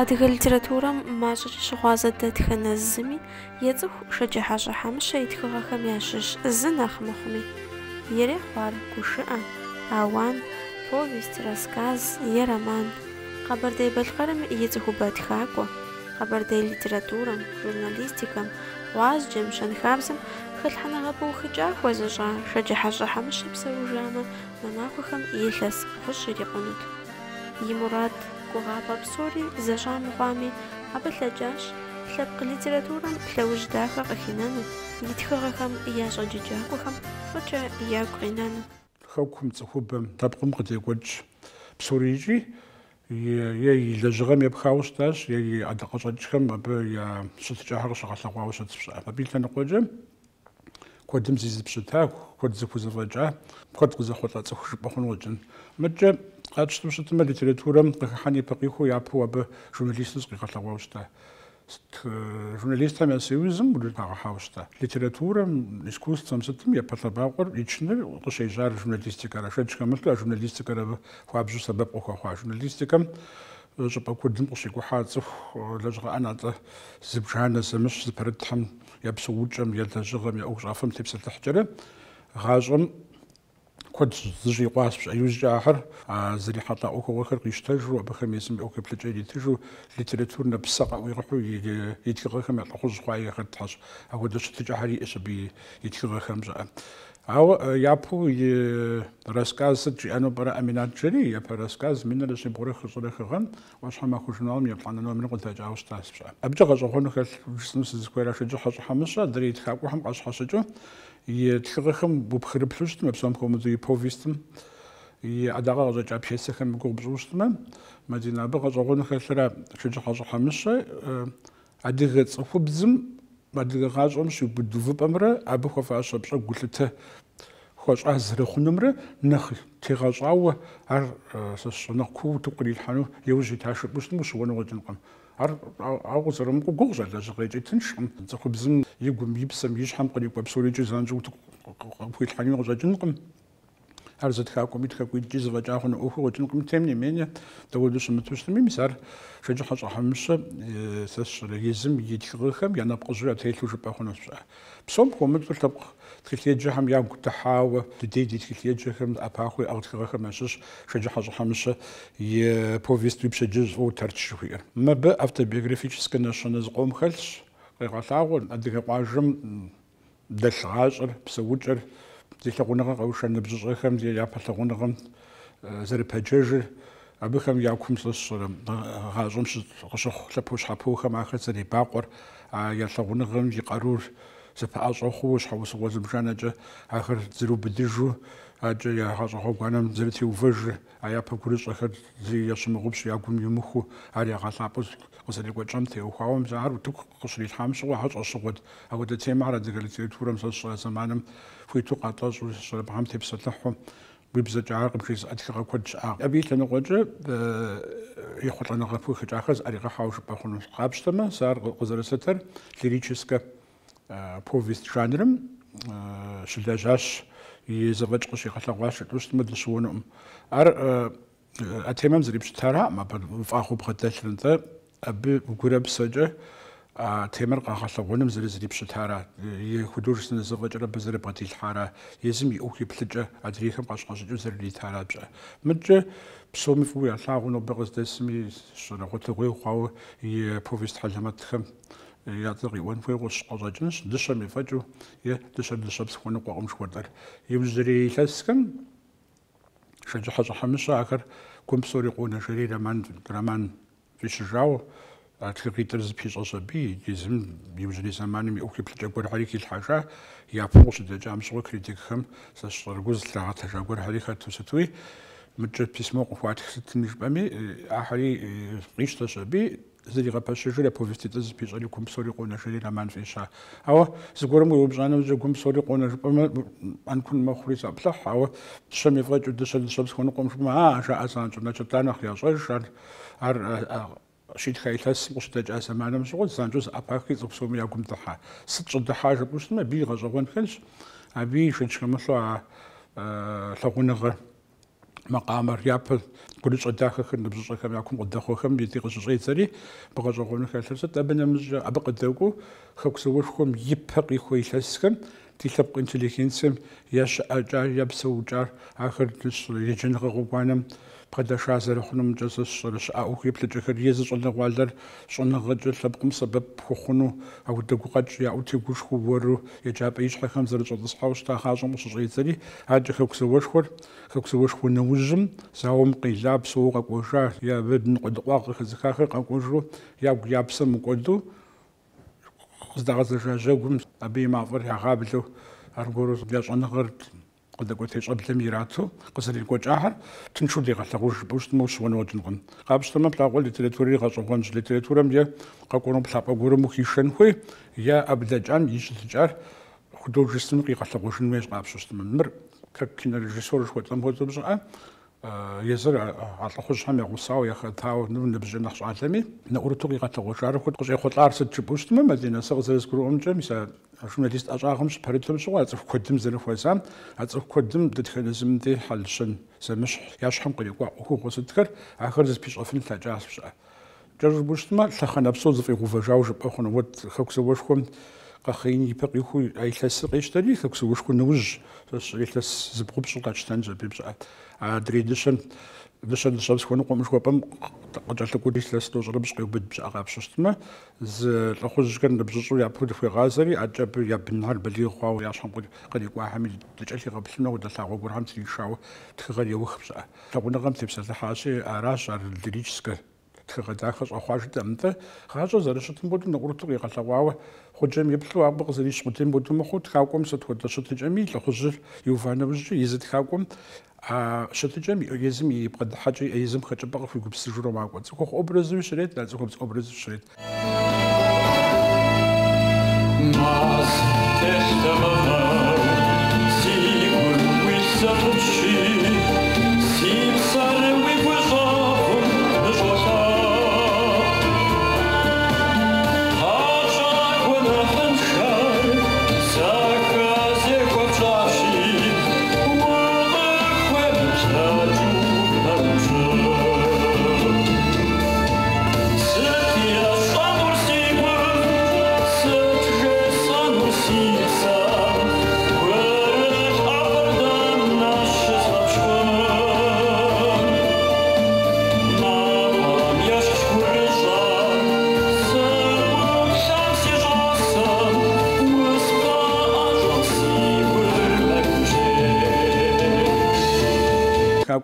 أدغ ليتراتورة ماشي شغازة دتخنا الزمي يتخ شجع حاجة حمشة يتخغا خمياشش الزنخ مخمي يري خوار كوشئة أوان повесть рассказ يرمان خبر دي بالخرم يتخو باتخاكو خبر دي ليتراتورة журналистикам وازجم شن خابزم خلحنا غبو خجاك وزجا شجع حاجة حمشة بسروجانا مناخوخم يلس بخش يقنوت يمراد كوغابا بسوري زجام غامي أبلجاش لبق ليتراتورا لوجداخا غخينانو يتخغخم ياشا جيجاكوخم وجا ياكوغينانو خوكم تخوبم تبقم قد يقولش بسوريجي يا لجغم يبخاوستاش يا أدقشتشكم يا شتجاهر شغلة وشتفشا بيلتا نقوجم كودم زيز بشتاك كود زكوز الرجاء كود زخوطة تخش بخون وجن مجا قادش تمشت ما ليتراتورا قحاني بقيخو يابو أب جورناليستس قيقة لغوشتا جورناليستا ما سيوزم ولا قاحوشتا ليتراتورا إسكوستم ستم يبطل باقر يتشنر قشي جار جورناليستيكا رشدش كملت جورناليستيكا خوابجو سبب أخوة جورناليستيكا جبا كودم قشي كوحاتف لجغا أنا زبجانا سمش زبردحم يبسو وجم يلتجغم يأوش عفم تبسل تحجرة غاجم كود زجي قواس بش أيوز جاهر زري حتى أوكو وخر يشتجروا بخميسم أوكو بلجي تجروا ليتراتورنا بسقة ويروحوا يتكغخم يطلقوز خوايا خد تحش أو دش تجاهري إيش بي يتكغخم جاء أو يابو راسكاز سجي أنا برا أمينات جري يابا راسكاز من اللي سيبوريخ صريخ غن واش حما خوشنام يطلعنا نوع من قلت أجاوز تاس بش أبجغ جهون خل جسمس زكويرا شجو حاج حمشة دريت خاكو هم قاش حشجو يتخرخم ببخير بلوشت مبسوم كومدي بوفيستم يعدغا رجع بيسخم بقول بزوجتم مدينة بغا جهون خل شجو حاج حمشة عدغ صفوبزم بعد غاجم شو بدو بأمره أبو خفاش بش قلت خوش أزهر خنمره نخ تغاجعوا عر نخو تقولي الحنو يوجي تعشر بس مش وانا وجنقم عر عاوز رمكو جوجل لازم يجي تنشم تخبزم يقوم يبسم يشحم قد يقوم بسوري جزان جو تقول الحنو وجا جنقم هرزت خاكم يتخاكو يجيز وجاهن أوه وجنقم تمني مني تقولش متوسطمي مسار شجع حاجة حمشة ساس يزم يتخرخم يعني بقصة تيلو جبا خناس بسوم قومت تبق تخلي جهم يا تحاوى تديدي تخلي جهم أباخوي أو تخرخم مسش شجع حاجة حمشة يبوفيست بيبش جزء أو ترتشوير ما بقى أفتر بيوغرافيش سكناشن زقوم خلص غير أديك قاجم دش عاجر بسوجر ديك لغونغ أو شان بزغخم دي يا بلغونغ زر بجاجر أبوخم ياكم صص غازمش قشخ لبوش حبوخم آخر زري باقر يلغونغم يقارور زباعش أخوش حوس وزمجانجة آخر زرو بدجو أجا يا غازخو قانم زرتي وفجر أيا بكورش آخر زي يسمغبش ياكم يمخو على غاصابوس وزري قجمتي وخاوم زهر وتوك قصري الحامش وحاج أصغد أو دتيم على دقلتي تورم صص زمانم فيتو قاطاز وصل بحمتي بسطحهم بيبزج عاقب شيء أدخل كودش عاقب أبيت أنا وجه يخوت أنا غفوه خجاخز أريقة حاوش بخون قابشتما صار قزر ستر ليريتشسكا بوفيست جانرم شلداجاش يزوج قشي خلاقواش توست مدلسونهم أتمم زريبش ترى ما بفاخو بخدش لنتا أبي بقرب سجى تمر قاخلا ونم زري بشتارا يخدور سن زوج رب زري بغتي الحارة يزم يوكي بلجة أدريهم قاش جزر لي تارا بجا مجة بسومي فوي أطلعون وبغز دسمي شنو قلت غير خاو يبوفيست حلمت خم يعطي وين في وش قاجنش دشة مفجو دشة بسخون قاقم شوردر يوزري لسكن شجع حاجة حمشة آخر كم بسوري قونا شريرة من درمان في شجاو تخلي ترز بيش أصبي يزم يوجد زمان ميوكي بتجاور عليك الحاجة يا فوش دجام سوى كريتيك خم ساشر جوز لا تجاور عليك تسوي متجد بيسمو قوات ستنيش بامي أحري قيش تصبي زي غباش جل بوفيستي تز بيش عليكم سوري قونا شري لمان فيشا أو زقورم ويبجانا وزقوم سوري قونا جبما أنكون مخري سبلح أو شمي فاج ودش الشمس خنقوم شما عشاء أسان جنا جتانا خياص شر شيء خيلس مش تجاه زمان مش قلت زانجوز أباكي زبسومي يقوم تحا ست حاجة مش ما بيغ زغون خلش أبي شنش كمسوا لغون غ مقامر يابل كل شداخل كن بزوج كم يكون قدخو كم يتيق شيء ثري بقى جوون كالثلث أبنا مج أبقى داوكو خكسوشكم يبقى يخوي لسكم تلبق إنتليجنسم يش أجار يبسو جار آخر تش يجن غوانم بقى شازر خنم جزش رش أو يبلج كريز شلنا والدر شلنا غجل لبقم سبب خنو أو دقو قد يا أو تيجوش خورو يجاب إيش حكم زر جلس حوش تاخاجم مش ثري هاد خكسوش خو نوجم ساوم قيلاب سوق وشاه يا بدن قد واقع زكاخر قنقوجرو يا بسم قدو خزدغز جاجوم أبي ما فر يا غابلو أرجورو بياش أنا غرت قد قلت إيش قبل ميراتو قصدي الكوج آخر تنشو دي غتلاقوش بوش موش ونوجن غن قابش تمام بلاقول لتريتوري غاشوغن لتريتورم دي قاكونو بلاقا غورو مخيشن خوي يا أبدجان يشتجار خدو جسم قي غتلاقوش نميش قابش تمام مر كنا الرجسور شوي تلم هو تبصع يزر على خوش هم يغوصاو ياخذاو نبجي نخش عالمي نقول توقي غتلاقوش عارف خد قصي خد لارس تشبوش تمام مدينة صغز يذكروا أمجا مثلا جورناليست أجاهم بريتهم شو عارف كدم زين فوزام عارف كدم دتخل زمدي حلشن زمش ياشحم قلي هو قصدكر آخر زي بيش أفن تجاس بسا جرب بوشتما تخنا بصوز في غوفجاوج بأخنا ود خكسوشكم قاخين يبقى يخو أيلس قيشتري خكسوشكم نوج أيلس زبقب شغل تنجز بيبسا دريدشن دشن شابس كونو قوم شو بام قجلت كودي ثلاث توجر بس قيوبد بس أغاب شستما ز لخوج كان بزوجو يابود في غازري عجب ياب النهار بلي خواو ياشام قد يقوا حميد تجلي قبل سنة ودا ثاغو برهم تري شاو تخغل يوخ بس تقولنا قمت بس حاشي أراش على الدريجسك تخغل داخل أخواج دمته خاجو زرشت بود نقول طريقة ثواو خجم يبلو أبغى زريش متين بود مخود خاوكم ستود شت جميل لخوج يوفانا بجي يزيد خاوكم شت جميل يزم يبقى حاجة يزم خجم بقى في جبس جرو معك وتسوق أبرز وشريت لا تسوق أبرز وشريت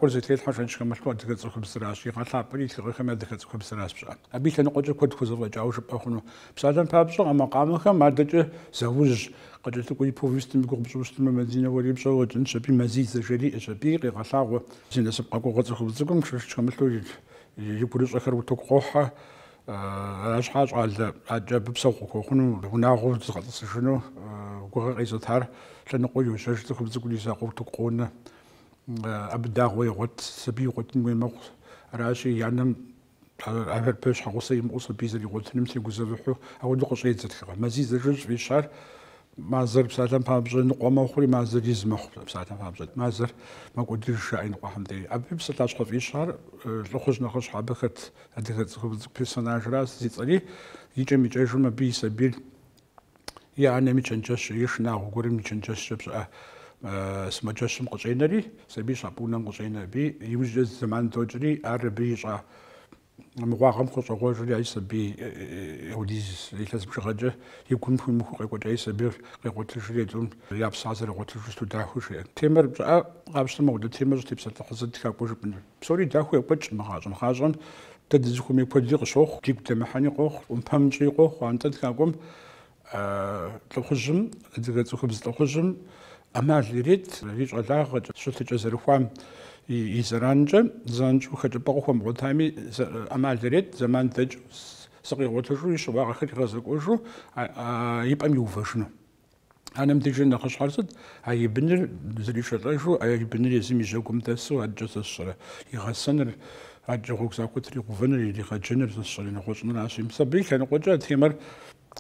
كل زي تليل حاجة نشكل مشروع دكتور خبز يقطع بريد كم دكتور خبز راس بس أبي كنا قد كنت خذ وجاوش بأخنو بس هذا بابس أما قامك ما دج زوج قد تقولي بوفيست مقرب بوست مدينة ولي بسوا جنس بي مزيد جري شبيه يقطع زين سبقة قد خبزكم شو مشلو يبوليس آخر وتقوحة عاش حاجة على عجب بسوق وخنو هنا غوت تغطس شنو وقرر إذا ثار لنقول يوشج تخبزكم يساقو تقونا أبدا غوي غوت سبي غوت نوي مغ راشي يعني عبر باش حقوسي مقص بيزا اللي غوت نمسي قزبحو أو دقش غيت زدخل مزيد الجوج في الشهر ما زر بساعتين فابجل نقوى ما أخري ما زر يزمخ بساعتين فابجل ما زر ما قدر الشاعي نقوى حمدي أبي بساعتين في الشهر لخوش نخش حبكت هديك بيرسوناج راس زيت عليه يجي ميجاجو ما بي سبيل يعني ميتشنجش يشنا وقولي ميتشنجش بساعة اسمه جسم قصينري سبي صابونا قصينا بي يوجد زمان توجري عربي صا مواقم خصو غوجري أي سبي وديز يلازم شغله يكون في مخه قوي أي سبي قوي تجري دون يابس عزر قوي تجري تداخل شيء تمر بقى قابس الموضوع تمر تبص تحصل تكابوش بن سوري داخل بتش مخازن تدزكم يبدي قصوخ جيب تمحني قوخ ومفهمش قوخ وأنت تكاكم تخزم تخبز تخزم أما لريت على غد شو تجزر فام يزرانج زانج وخد بقوم غتامي أما لريت زمان تج صغير وتجري شباب خد رزق وجو يبقى ميوفشنا أنا متجي نخش حرصد هاي بنر زري شريشو هاي بنر يزمي جوكم تسو هالجزء الصرا يغسن هالجوك زاكو تري غفنر اللي خد جنر الصرا نخش نعشي مسبي كان قجة تيمر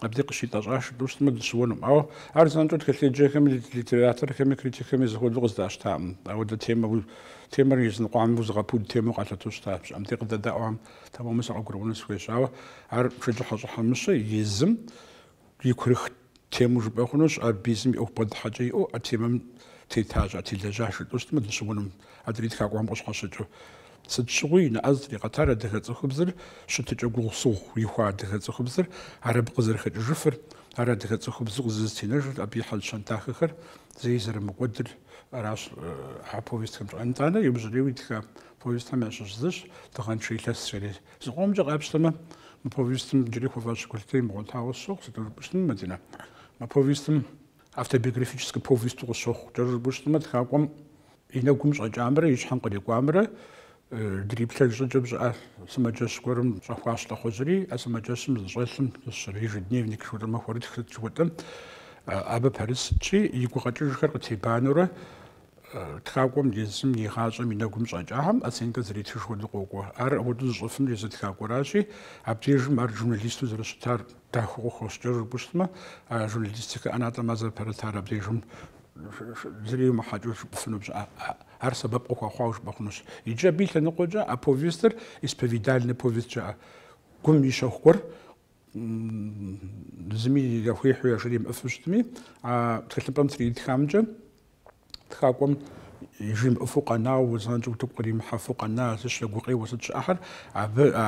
أبدي قشيت أجاش دوست مد سوونم أو أرزان جود كثير كم ليتراتور كم كريتيك كم يزهود لغز داش تام أو ده تيم ريزن قام بوزغا بود تيم قاتل توستا أم تقدر دعوام تمام مثلا أقربون سويش أو شجع حاجة حمشة يزم يكرخ تيم جب أخنوش بيزم أو بود حاجة أو تيم تيتاج تيلجاش دوست مد سوونم أدريت كاقوام قش حشجو سدشوي نأزري قطار دخل خبزر شتى جقول صوخ يخوار دخل خبزر عرب قزر خد جفر عرب دخل خبزر زستينر أبي حل شنتاخ خر زي زر مقدر راس حبويست كم أنتنا يبزري ويتك بويست هم أشجزش تغن شيء لسري زقوم جق أبستما ما بويستم جري خفاش كلتي مقول هاو الصوخ ستر بستم مدينة ما بويستم أفتى بيغريفيش كبويست الصوخ جرر بستم تخاقم إنا قمش أجامرة يشحن قدي قامرة دريبتك زوجة سمجس قرم صفاش لخزري أسمجس مزغلم الصري جدني فيك شو ما خورد خد شو تم أبى باريس شيء يقول قدر خير تبانورة تخاقم جسم يخاص من نقوم صجاهم أسين كزري تشوف القوة أود الظفن جزت خاقوراشي أبتيج مار جورناليست زرستار تاخو خوستر بوستما جورناليستك أنا تمازل برتار أبتيجم زري ما حاجوش بفنوبس هر سبب أو خواوش بخنوس إيجابي لنقوجا أبوفيستر إسبفيدال نبوفيستر كم يشوكر زميلي لخوي حوي عشرين أفستمي تكلم بمثري خامجة تخاكم يجيم أفوقنا وزانجو تبقري محفوقنا زش لقوقي وزش آخر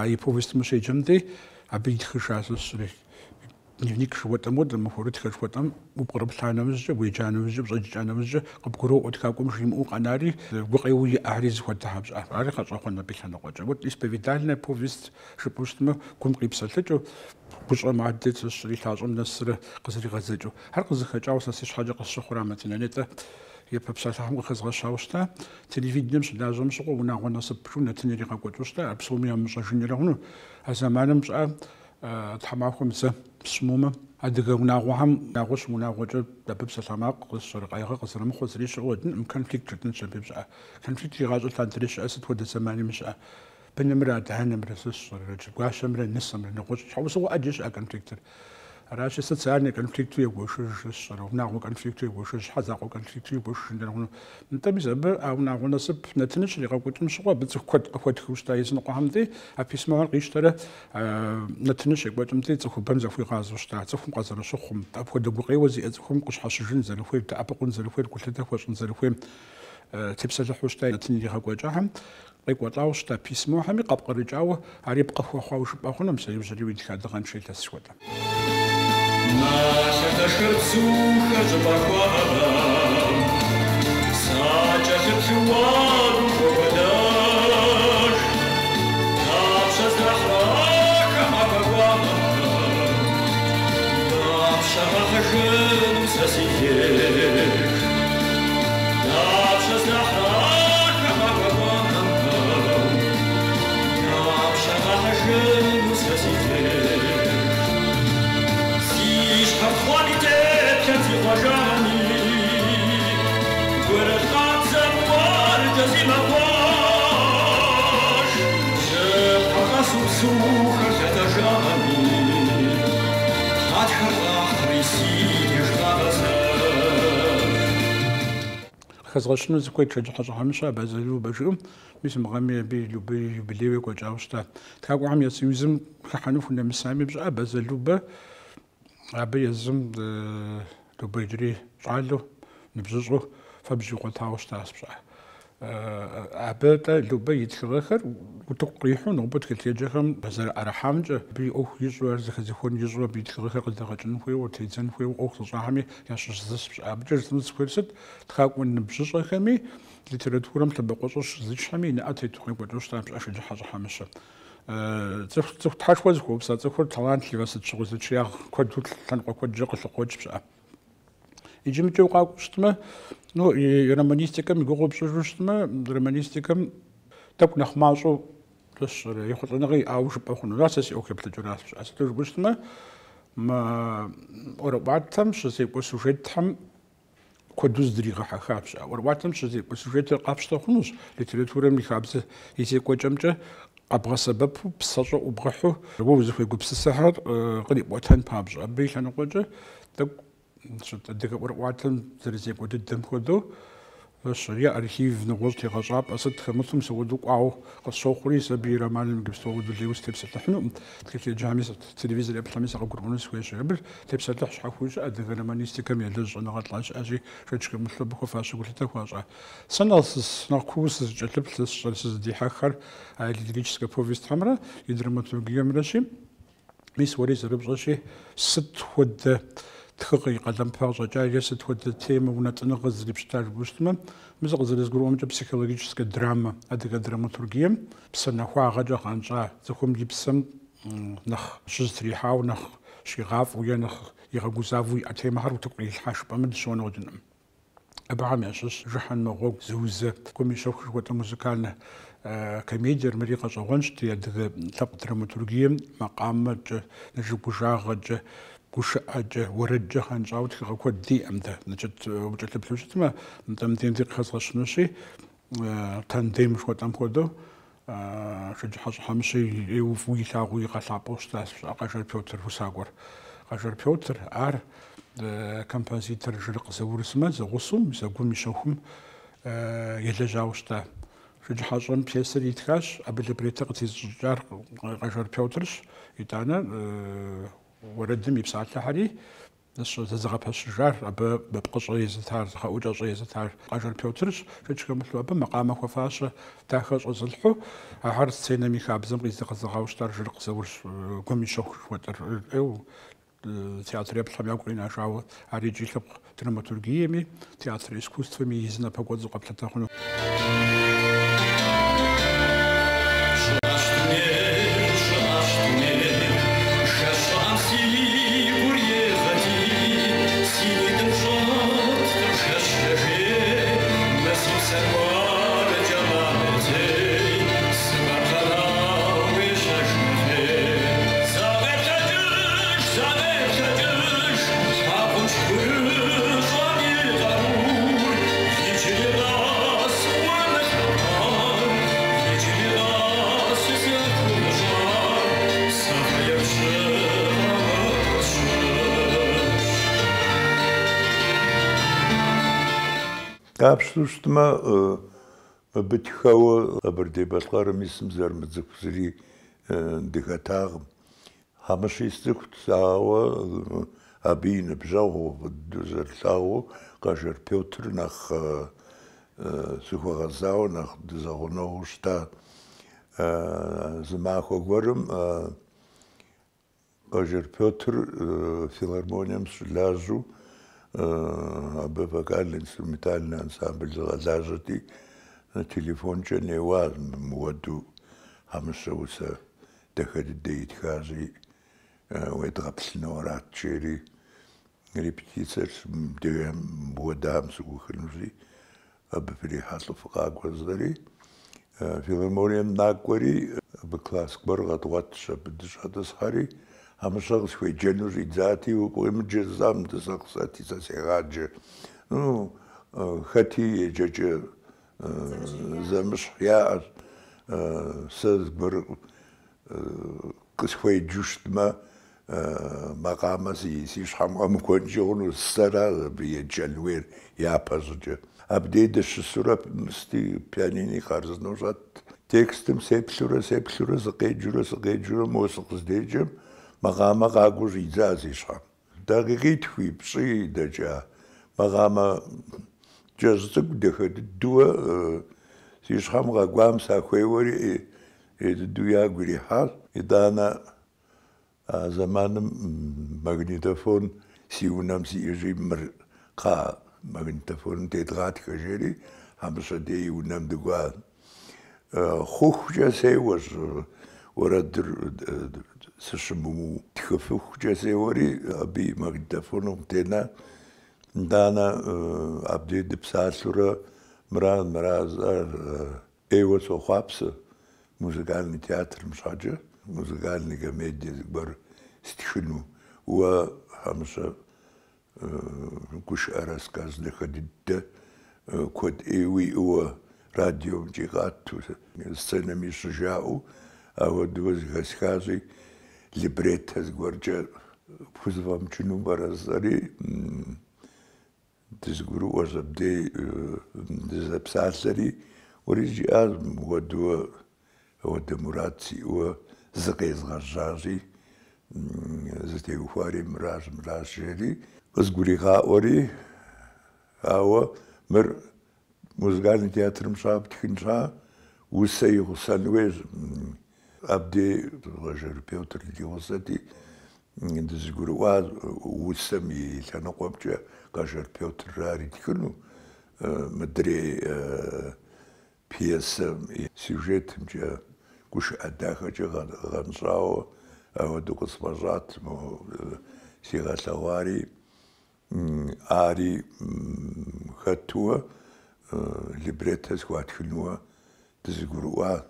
يبوفيستر مشي جمدي أبي يتخشاس السريك نيك شوت أمود المفروض تخشوت أم وبقرب ثانا مزج ويجانا مزج بزجانا مزج قبقرو أتكاكم شيء مؤق أناري وقيوي أهريز وتحبس أهري خاص أخونا بيشان قجا وت إسبفيدالنا بوفيست شبوستما كم قريب سلتجو بوشر معدت السري تاجم نسر قصري غزجو هر قص خجاو ساسيش حاجة قص خرامتنا نتا يبقى هم خزغ شاوستا تلفزيون مش لازم شغل وناغونا سبشونا تنيري قاقوتوستا بسوميا مش جنيرهونو هزمان مش تحماكم سمومة هذا وناغوهم ناغوش وناغوجا دبب سلامق قصر قايغه قصر مخوز ليش غودن امكان فيك جدن شباب ساعه كان فيك غازو تانتريش اسد ود زماني مش بنمرا دهن مرسس رجل قاش مر النص مر نقوش حوس هو اجش كان فيك راش ستسالني كان فيك تو يغوش الصر وناغو كان فيك تو يغوش حزاقو كان فيك تو يغوش نديرو انت بزب او ناغو نصب نتنش اللي قاكوت مشغو بتكوت اخوت خوشتايز نقوهم ابيسمو قيشتره نتنش قوتمتي تخو بمزا في غاز وشتا تخو قزر شخم ابو دبقي وزي تخو قش حشجن زل خوي تابقون زل خوي كل تخوش زل خوي تبسل خوشتاي نتني غاكوجاهم قيقوطاو شتا بيسمو حمي قبق رجاو هاري بقى خوش باخونا مسيب زري ويدك دغان شي تسودا Nasze sercucha zapachłam, sacia sercuładu pogodasz, a przez rachaka mapagłam, a przechachrzyn sesijesz, a przez rachaka mapagłam, a przechachrzyn sesijesz. Qualität kennt sie wahrscheinlich, wurde trotzdem wollte sie mal wasch, was suche это жани, hat харах рисить штабаса. خزغشنو زكوي تشجع حاجة حمشة بازلو بجوم مثل مغامي بي بليوي وجاوستا تاقو عم يسيوزم كحنوف نمسامي بجا بازلو با أبي يزم لبيجري شعله نبززه فبزي قطعه استاس بصح أبدا لبي يتخرخر وتقريحون وبد كتيجهم بزر أرحمج بي أو يزور زخزخون يزور بيتخرخر قد غجن فيه وتيزن فيه أو تصاحمي ياشش زس بصح أبجر زمز كورست تخاقون نبززه خمي لتردورم تبقوش زيش حمي نأتي تقريب ودوستا بصح شجع حاجة حمشة تحشوز خوب ساتخور تلانت لي بس تشغل تشيا كود تنقو كود جق لقوج بصح يجي متو قاقشتما نو يرمانيستيكم يقوب شجوشتما رمانيستيكم تب نخماصو تش يخط نغي اوش باخون راسس اوكي بتجراس استو بشتما ما اورباتم شسي بسوجيتهم كودوز دريغه حخابش اورباتم شسي بسوجيت قابش تخنوس لتريتورم يخابس يسي كوجمجه къабгъэсэбэпу псэщӏэ ӏубгъыхьу уэ узыхуегупсысыхьэр кърибгъуэтэн папщӏэ. Абы и лъэныкъуэкӏэ тӏэкӏу адыгэ ӏуэрыӏуатэм зэрызекӏуэ дыдэм хуэдэу е архив нэгъуэщӏ тегъэщӏапӏэ сыт хэмылъым сыуэду кӏуауэ къысщохъури сабий романым иджыпсту лейуэ степсэлъыхьынукъым. Теледжами телевизор еплъэми сыкъыгурыӏуэну сыхуейщ. Абы тепсэлъыхь щхьэхуи щыӏэ адыгэ романистикэм елэжь щӏэныгъэлӏэ щыӏэщи шэч хэмылъу абы хуэфащэ гулъытэ хуащӏэ. Сэ нэхъ кууу сызыкӏэлъыплъ сызыдихьэххэр а лирическэ повестхэмрэ и драматургиемрэщи мис уэри зэрыпщӏэщи сыт хуэдэ тхыгъи къэлэмпэгъ щӏэкӏа е сыт хуэдэ темэ унэтӏыныгъэ зрипщытар жыпӏэущтмэ мы къызэрызгурыӏуэмкӏэ психологическэ драмэ адыгэ драматургием псэнэхуагъэкӏэ къанщӏа цӏыхум и псэм нэхъ щызэтрихьауэ нэхъ щигъафӏэу е нэхъ игъэгузавэу иӏэ темэхэр утыкърилъхьа жыпӏэмэ дыщыуэнэкъуэкӏыным. Абыхэм ящыщ Жыхьэн Мэгъуэгу, Зыузэ, куэм и щэху жыхуэтӏэ музыкальнэ комедиер мыри къэщӏэгъуэнщ ди адыгэ лъэпкъ драматургием макъамэкӏэ, жыгужагъэкӏэ, гушыӏэкӏэ, уэрэдкӏэ хъэнщӏауэ тхыгъэ куэд диӏэм дэ. Значит, укӏэлъыплъу щытмэ, нтӏэ къыхэзгъэщынущи, тандем жыхуэтӏэм хуэдэу шэджыхьэ щӏыхьэмыщэ уилъагъуу игъэлъапӏэу щытащ Къажэр Пётр усакӏуэр. Къажэр Пётр ар композитор Жырык Зэурысмэ зэгъусэу зэгум и щэхум елэжьауэ щыта. Шэджыхьэщӏэм пьесэр итхащ, абы либретто къытезыщӏыкӏар Къажэр Пётрщ, итӏанэ уэрэдым и псалъэхьэри зезыгъэпэщыжар абы бэпкъыщӏэ езытар, зыхъэӏукӏэщӏэ езытар Къажэр Пётрщ. Шэч хэмылъу абы макъамэ хуэфащэ дахэ щӏэзылъхьу ахьэр сценэм и хабзэм къиздэкъэзыгъауэ щытар Жырык Зэурщ, гуэм и щэху жыхуэтӏэр театр еплъэм ягу къинашауэ ар иджы лъэпкъ драматургиеми театр искусствами и зы напэ кӏуэдзу къэплъытэ хъуну. Капшту щытмэ, абы тхауэ Къэбэрдей-Балъкъэрым исым зэрымыцӏыху дыхэтакъым. Хьэмыщи сцӏыхут, ауэ абы и ныбжьэгъу зэрылъагъуу Къажэр Пётр нэхъ зыхуэгъэзауэ нэхъ дызэгъунэгъуу щыта. Зы махуэ гуэрым Къажэр Пётр филармонием щылажьэу абы вокально-инструментальный ансамбль зыгъэлажьэти телефонкӏэ неуа мыуэду хьэмыщэ усэ дахэ дыдэ итхащи уедгъэплъыну арат жери репетициер мыуэдам сыгухынущи абы фрихьэлӏэу фыкъакӏуэ. Филармонием накӏуэри абы класс гуэр къэтӏуэтщ, абы дыщӏэтӏысхьэри хьэмыщэ къысхуеджэну щӏидзати, укъуемыджэ зам дызэкъсэти сэ сегъаджэ. Хэти еджэкӏэ зэмыщхь яӏэщ. Сэ зыгуэр къысхуеджэу щытмэ, макъамэ си щхьэм къэмыкӏуэнкӏэ хъуну сэра абы еджэн хуейр япэ щӏыкӏэ. Абдеидэ щысурэ сти пианини къарзынэу щӏэт. Текстым сеплъурэ сыкъеджурэ мо сыкъыздеджэм макъамэ къакӏуэу щӏидза зи щхьэм. Дакъикъитху ипщӏи дэкӏа. Макъамэ кӏэщӏ цӏыкӏу дахэ дыдууэ си щхьэм къэкӏуам сахуейуэри дыдэу ягу ирихьащ. Итӏанэ а зэманым магнитофон си унэм сиӏэжи мыр кхъа магнитофоным тедгъатхэ жери хьэмыщэ дей и унэм дыкӏуащ. Хъухукӏэ сеуэщ уэрэдыр сыщымыуу. Тхыфыхукӏэ сеуэри абы и магнитофоным тена. Итӏанэ абдеиду псалъурэ мыразар ӏейуэ сохъуапсэ музыкальный театрым щхьэкӏэ, музыкальный комедие зыгуэр стхыну. Уэ хьэмыщэ гушыӏэ рассказ дахэ дыдэ куэд ӏейуэ иӏэуэ радиомкӏи къату сценэм ищӏыжаӏэу أودو زغسكازي لبريت زغورجا فوزفام شنو برازري تزغرو وزبدي زبسالري وريجي أزم ودو مراتي وزقيز غجاجي زتي وفاري مراجري أزغوري غاوري أو مر موزغاني تياتر مشاب تخنشا وسيغ سانويز أبدي غجر بيوتر اللي وصلتي دزغرواز وسمي كانوا قمت غجر بيوتر راري تكنو مدري بيس سيجيت مجا كوش أداخا جا غنصاو أو دوك صباجات سيغا ثواري آري خطوة لبريتها سوات خلنوا تزغروا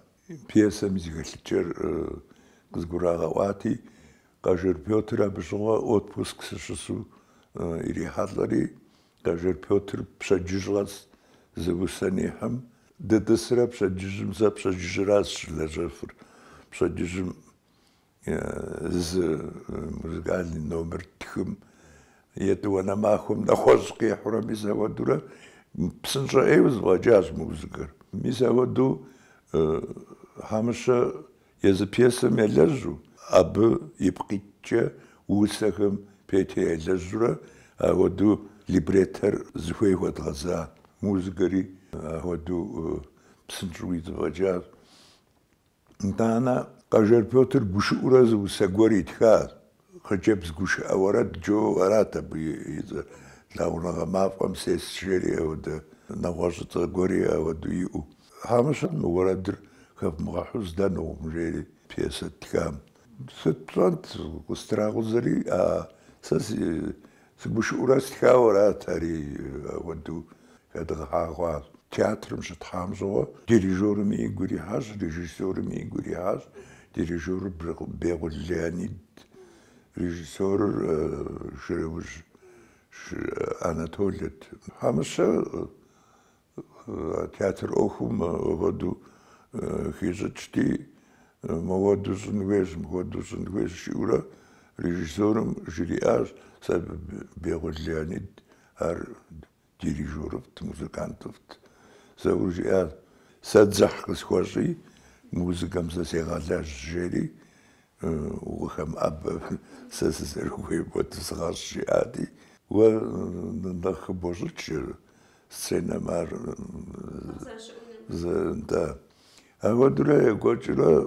بيسا مزيغا لتشر تزغرا غواتي قاجر بيوتر بشغا أوتبوسك سشسو إلي حضري قاجر بيوتر بشججغاز زبوسانيهم ددسرا بشججم زا بشججراز شلجفر بشججم ز مزغالي نومر تخم يدوانا معهم نخوزقي حرمي زودورا بسنجا ايوز واجاز موزقر ميزودو همشا يز بيسا ميلجو أب يبقيتشا وسخم بيتي يلجورا أودو ليبريتر زهوي ودغزا موزقري أودو بسنجوي زواجاز دانا قاجر بيوتر بوشورا زو ساقوري تخاز خجبز قوش أورات جو أراتا بيزا لاونا ما فهم سيس شيري أو دا نواجط غوري أو دو همشا مورادر خف مغاحوز دانو مجيري بيسا تكام سترانت قستراغو زري ساسي سبوش أوراس تكاورا تاري أو دو هذا غاغواز تياتر مش تحامزوا ديريجور مي يقولي حاج ريجيسور مي يقولي حاج ديريجور بيغل لانيد ريجيسور شروج أناتوليت همشا تياتر أخوم غدو خيزتشتي موادو زنويز شورا ريجيسورم جرياج سبب بيغل لانيد ار ديريجورفت موزيكانتفت زوجي سادزح سخوشي موزيكا مساسيغالاج جيري وخم أب ساسسروي بوتسغاشي عادي ونخ بوجتش سينما زنتا أودرا قوتشلا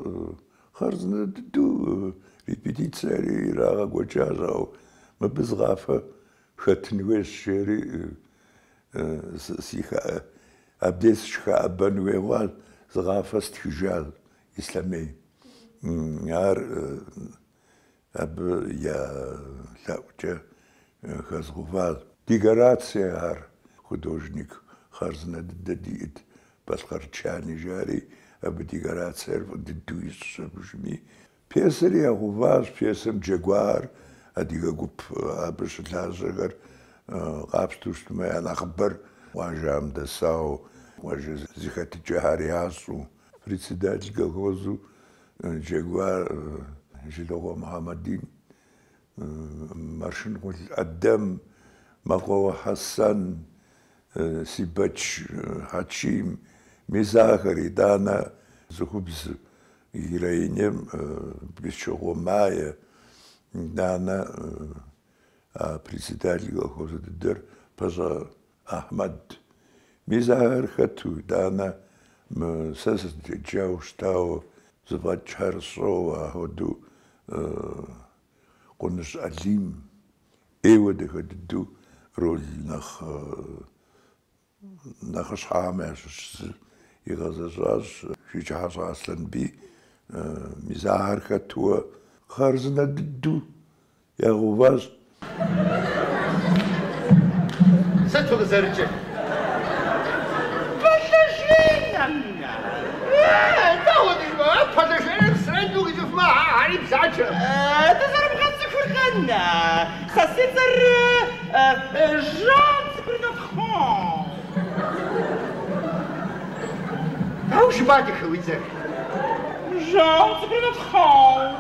خرزنا دو ريبيتيتساري راغا قوتشاجاو ما بزغافة خاتنويش شيري سيخا أبديس شخا أبانويوال زغافة استخجال إسلامي يار أب يا لاوجا خزغوفال ديغراتسيا هار خدوجنيك خرزنا دديد بالخرچاني جاري أب ديغراتسيا ددويس بجمي بيسري غوفاج بيسم جاغوار أديغا قوب أبش لازغر قابستوشت ما أنا خبر واجام دساو واجا زيخات جهاري عاصو председатель колхозу جاغوار جلوغو محمدين مارشن الدم مقوى حسن سيباتش حاتشيم ميزاخري دانا زخبز يراينيم بيشوغو مايا دانا председатель колхоза дедер пажа Ахмад ميزاخر خاتو دانا ساسس جاو شتاو زباد شهرسو هودو قنش أليم ايوه ده هدو رول نخش حامش يغزاز في جهاز اصلا بي مزاهر خطوة خارزنا ددو يا غواز ستو غزارجة فضشين سرندو يشوف معها هاني بساعتها تزرب غزك فرغنا خاصيتر جان سكر نفخون هاو شباتك خويتك Jean, c'est une France.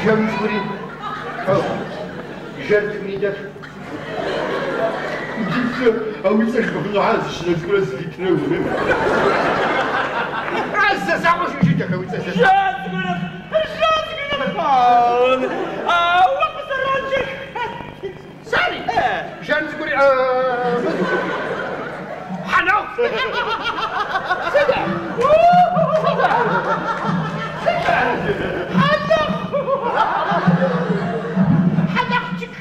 J'aime ce bruit. Oh, j'aime ce bruit d'être. Ah oui, ça, je comprends pas, je suis là, c'est vite là, vous même. Ah, ça, moi, je suis d'accord, oui, ça, c'est ça. Jean, c'est une France. Ah, ouais, ça rentre. Sorry. Jean, c'est une حنو سدع حدختك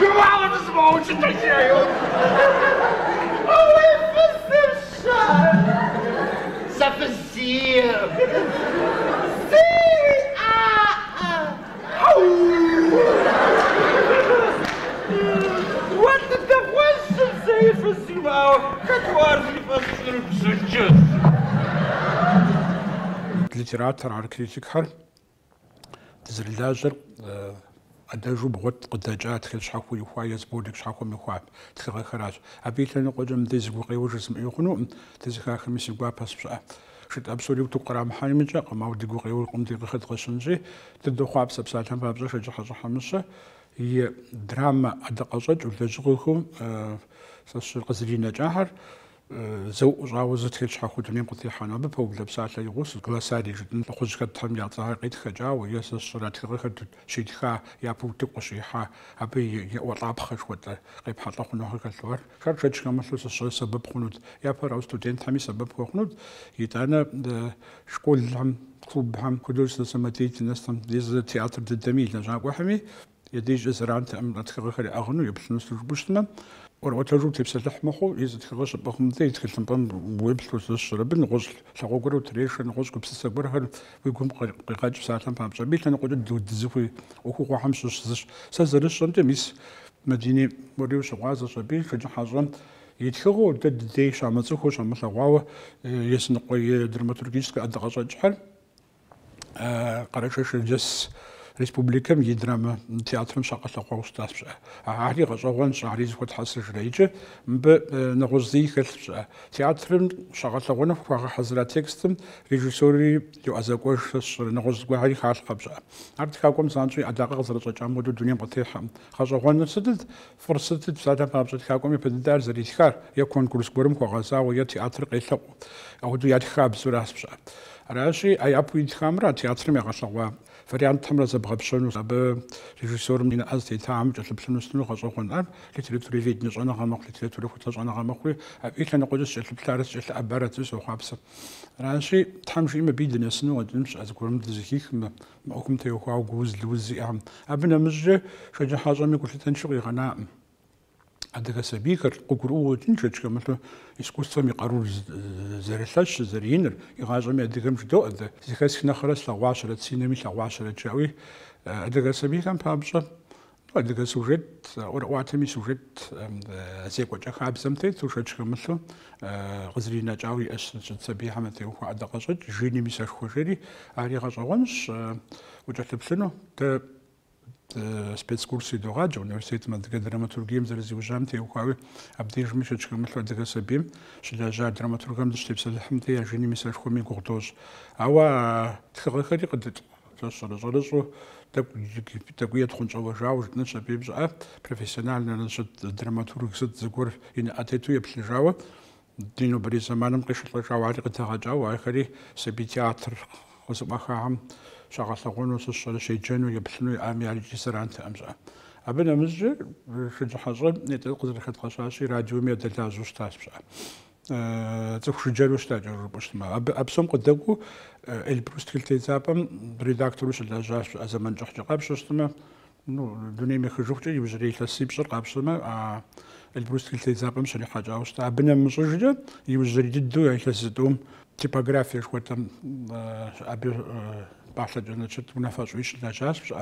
جماعة ما تسمعوش التشيعون هو يفسر الشعر صف السير ليتراتور على كريتيكهر تزرلاجر أداجو بغوت قداجات كل شحكو يخوايز بودك شحكو مخواب تخغى خراج أبيت لنا قدم ديزغو قيوج اسم يخنو تزكا خميس يقوا باس بسا شت أبسولي تقرا محاني مجا قما ودغو قيول قم دي خد قشنجي تدو خواب سبساتن بابزا شجا حاجه حمسه هي دراما أدقصج ولتجغوكم سس القزلين جاهر زو جاوزت كل شحكو دنيا قطي حنا ببوب لبسات يغوس غلاسادي جدن خوج كتهم يا ظاهر قيت خجا ويس الصورات خد شيتخا يا بوتو قشيحه ابي وطاب خش ودا قيب حطا خنو كالثور شرج كما سبب خنود يا فرا ستودنت حمي سبب خنود يتانا شكول هم كلوب هم كدوس سماتيت نستم ديز تياتر الدميل نجا وحمي يديج زرانت ام تخرخري اغنو يبسنس بوشتما ورغتجو تبسلح مخو إذا تخرج بخم ذي تكلم بام ويبسلوس الشربن غزل تغوغرو تريشن غزل بسسة برهن ويقوم قيقاج بساعتين بام جابيت لنا قد دود الزفوي وكو حمش زش سازرش تميس مدينة وريو شغازة شبيل فجأة حاجة يتخرجوا دد ذي شامتسوكو شامتلا واو يسنقوي درماتورجيسك أدغاج جحل قرشش الجس ريسبوبليكا يدرام تياتر مشاقة لقوا أستاذ عاري غزوان شعري زكوت حسر جريجة بنغزي كل تياتر مشاقة لقونا فقا حزرا تكستم ريجيسوري يو أزاقوش نغز قواري خاص قبشة عرض كاكم سانشي أداقة غزرة جامودو الدنيا بطيحة غزوان نسدد فرصة بسادة بابجة كاكم يبددار زريتكار يكون كل سكورم كوغازا ويا تياتر قيلق أو دو يادخاب زراس بشا راشي أي أبو يدخامرا تياتر ميغاسلقوا فريان تمر زبغبشون وزب ريجيسور من أزتي تام جلبشون وستنو غزوان أب لتريتوري فيد نجانا غامق لتريتوري فتجانا غامقوي أبيك أنا قدس جل بتعرس جل أبارات زو خابسة رانشي تحمشي ما بيدنا سنو ودمش أذكر من ذكيك ما أكم تيوخوا وجوز لوزي أهم أبنا مجة شجع حاجة ما قلت تنشغي غناء عندك سبيكر قكرو تنشج كمثل إسكوستو ميقارو زريلاش زرينر يغاجر مي عندك مش دو هذا زكاس نخرس لغواشرة سينمي لغواشرة جاوي عندك سبيكر بابجا عندك سوجت واتمي سوجت زيك وجه خاب زمتي سوجت كمثل غزرينا جاوي أس سبيها مثل وقع دقشت جيني مساج خوجري عاري غاجوانش وجهت بسنو спецкурсы дораджа университет мадга драматургием зарезивжам те ухави абдиж мишечка мисла дага сабим шилажа драматургам дштепсалхм те ажини мисал хми гурдош ава тхрахари qdet ташалажалажу такует хунчаважау жнеша бибжа профессионально наш драматург сет загор ин атету еплежава дино брисаманам qishlajава qitagajава ахари саби театр وسبخام شغل ونص الصلاة شيء جنو يبحثون عامي على جسران تأمزع أبنا مزج شجع حصل نتقدر خد قصاصي راديو مية دلتاز وستاس بسا تخش جلو ستاج ربما أبسم قدقو البروستيل تيزابم ريداكتور وش الأجاس أزمن جح جقاب شستما نو دنيا مخجوفتي يبزري تسيب سر قابسما البروستيل تيزابم شري حاجة وستا أبنا مزج يبزري جدو يحسدوم تيبوغرافيا شوتم أبي بعض الجنات منافس ويش نجاس بس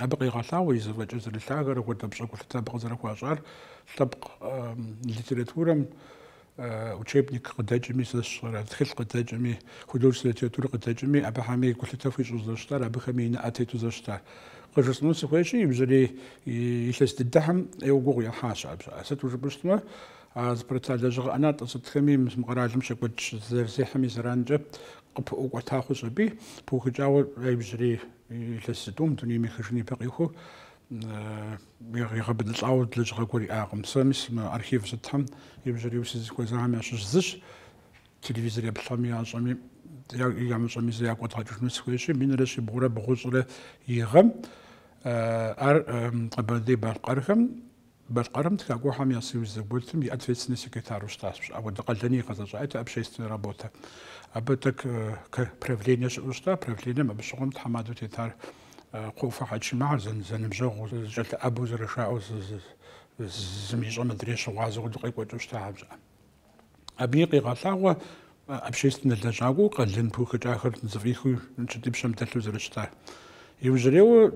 أبقي غلاوي زوج أزر الثاجر وقد بس أقول تابق زرق وأزار تابق ليتراتورم وشيبني قداجمي سشرة دخل قداجمي خدول سلتياتور قداجمي أبي حامي قلت تفويج زرشتار أبي خمين أتيت زرشتار قجصنا سكويشي يبزري يلست الدحم يوقو يحاش عبسا أسد وجبستما أزبرتا لجغ أنا تصد خمي مقرالم شكوتش زي حمي زرانجة قب وقتاخو صبي بوخ جاو يبزري يلستوم دوني ميخشني بقيخو يغبد العود لجغ كوري آغم سامس أرخيف ستهم يبزري وسيز كوزام يعشش زش تلفزيون يبلغ يعشمي يعمل شمي زي أقوى تاجر نسويش من رشي بغرة بغوصلة يغم قبل بالقرم تكاقو حام يصير زبولتم يأتفيت نسي كتارو ستاس أو دقلتني قصة جايت أبشيست رابوتا أبتك بريفلينيا شؤستا بريفلينيا ما بشغم تحمادو تيتار قوفا حاجة مع زن مزوغ جلت أبو زرشاو زميجو مدريش وغازو دقيق وجوشتا عبزا أبيقي غطاوة أبشيست ندجاغو قلن بوك جاخر نزفيخو نشدي بشم تلو زرشتا يوزريو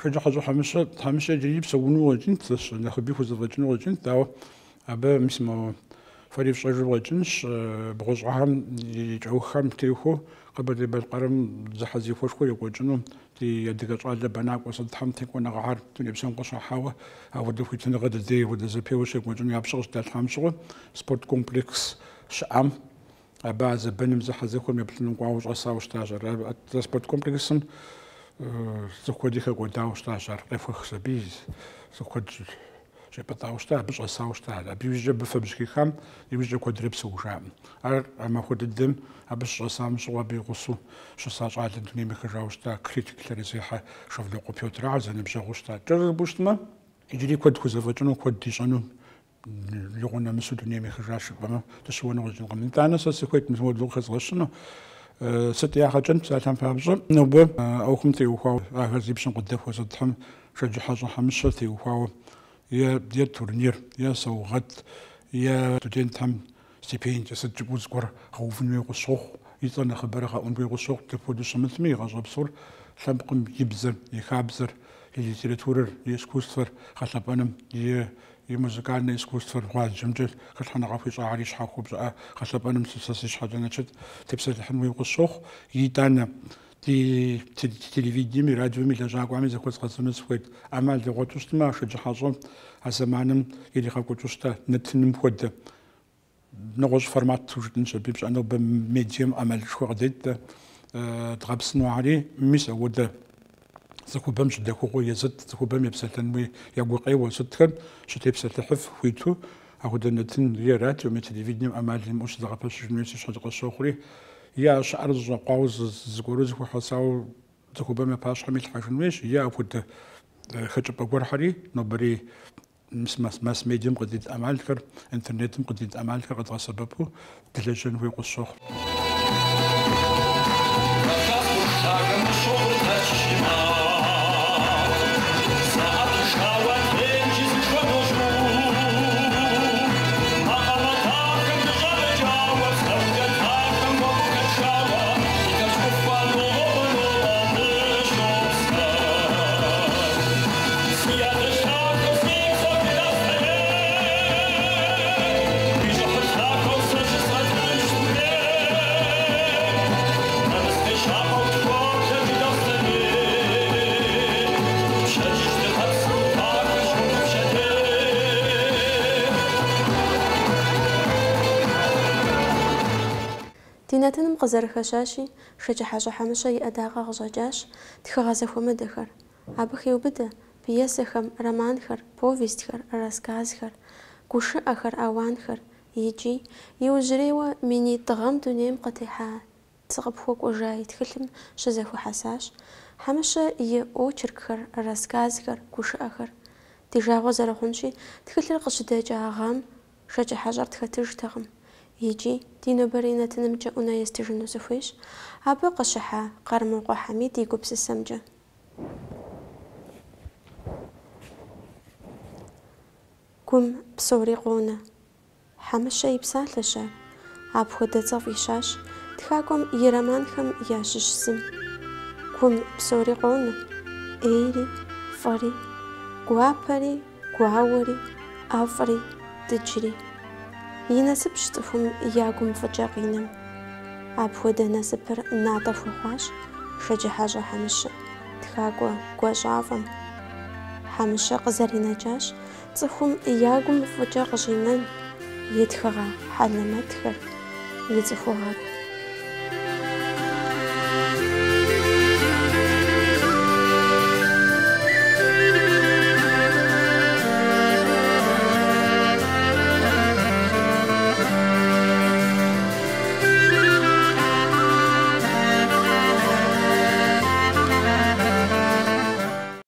شجع حزو حمشة جريب سونو وجنت نخبيخو زفجنو وجنت داو أبا مسمو فريف شجر وجنش بغزعهم يجعوخهم تيوخو قبل بالقرم زحزي فوشكو يوجنو تي يدقى على بناك وصدحهم تكون غار توني بسم قصة حاوة أو دفوي تنغد الدي ودزبي وشك وجنو يبشغش دالحام شغل سبورت كومبلكس شعام بعض بنم زحزي كل مبتلون قاوش أصاوش تاجر سبورت كومبلكسن زخودي خو داوش تاجر رفخ سبيز زخود جبتاوش تاج بس أصاوش تاج بيجي بفبش كي خام يبيجي كودرب سوجام أما خود الدم أبش أصام شو بيغصو شو صاج عاد الدنيا مخرجاوش تاج كريتيك لرزيحة شوف لو كمبيوتر عزنا بجاوش تاج جربوش ما يجري كود كوزفجنو كود ديجانو لغونا مسو دنيا مخرجاش بما تسوون وجن قمن تانا سكويت مسود لغة غشنو ستي حاجة ساعتين فابزة نوبة أو خمتي وخاو هذي بشن قدف وزدهم شجع حاجة حمشة تي وخاو يا تورنير يا سوغت يا تدين تام سيبين جسد جبوز قر خوفن ويقصوخ يطلع خبرها أن بيقصوخ تفود سمثمي غصب صور سبقم يبزر يخابزر يجري يسكوستر خلف أنا يمزقان يسكوستر غاز جمجل خلحنا غافي صاعريش حاكو بزا خلف أنا مسلسلش حاجة نشد تبصر الحنوي يقصوخ يتانا تلفزيون راديو ميلا جاكو عمي زكوت قصنا سويت أعمال دي غوتوست ما شجع حاجة هزمانم يلي خاكوتوستا نتنم خود نغوش فورمات توجد نشد بيبش أنا بميديوم عمل شو غديت تغبسنو عليه ميس وده زكو بمش دكو يزد زكو بم يبسلتن يقو قيوة صدقا شتي بسلت حف ويتو أخذ النتن ريرات يوم تلفزيون أمال الموش دغبش جنوسي شجع السوخري يا شعر الزقاوز زكوروز وحصاو زكو بم باش حميل حاجنويش يا أخذ خجب أقول حري نبري مس ميديوم قديد أمال كر إنترنت قديد أمال كر قد سببه تلجن ويقو السوخ تيناتن مقزر خشاشي شجع حاجة حمشة يأداغا غجاجاش تخغازة خمدخر أبخيو بدا بيسخم رمانخر بوفيستخر راسكازخر كوشأخر أوانخر يجي يوجريوا مني تغم دونيم قطيحة تغبخوك وجاي تخلم شزخو حساش حمشة يأوشركخر راسكازخر كوشأخر تجاغو زرخونشي تخلر قشداجا غام شجع حاجة تخترج تغم يجي دينو برينا تنمجا أنا يستجنو زفويش أبا قشحا قرموقو حميد يقو بس السمجا كم بصوري قونا حمشا يبسال لشار أبخو دزاف إشاش تخاكم يرمانكم ياشش سم كم بصوري قونا إيري فري قوابري قواوري أفري تجري يناسب شتفهم ياقوم فجاقينم أبخو دا ناسبر نعطف وخاش شجع حاجة حمشة тхакӏо гошӏафӏэм. Хьамышъэ къызэринэкӏащ цӏыхум ягум фӏыкӏэ къыщӏинэн итхыгъэ хьалэмэтхэр, ицӏыхугъэ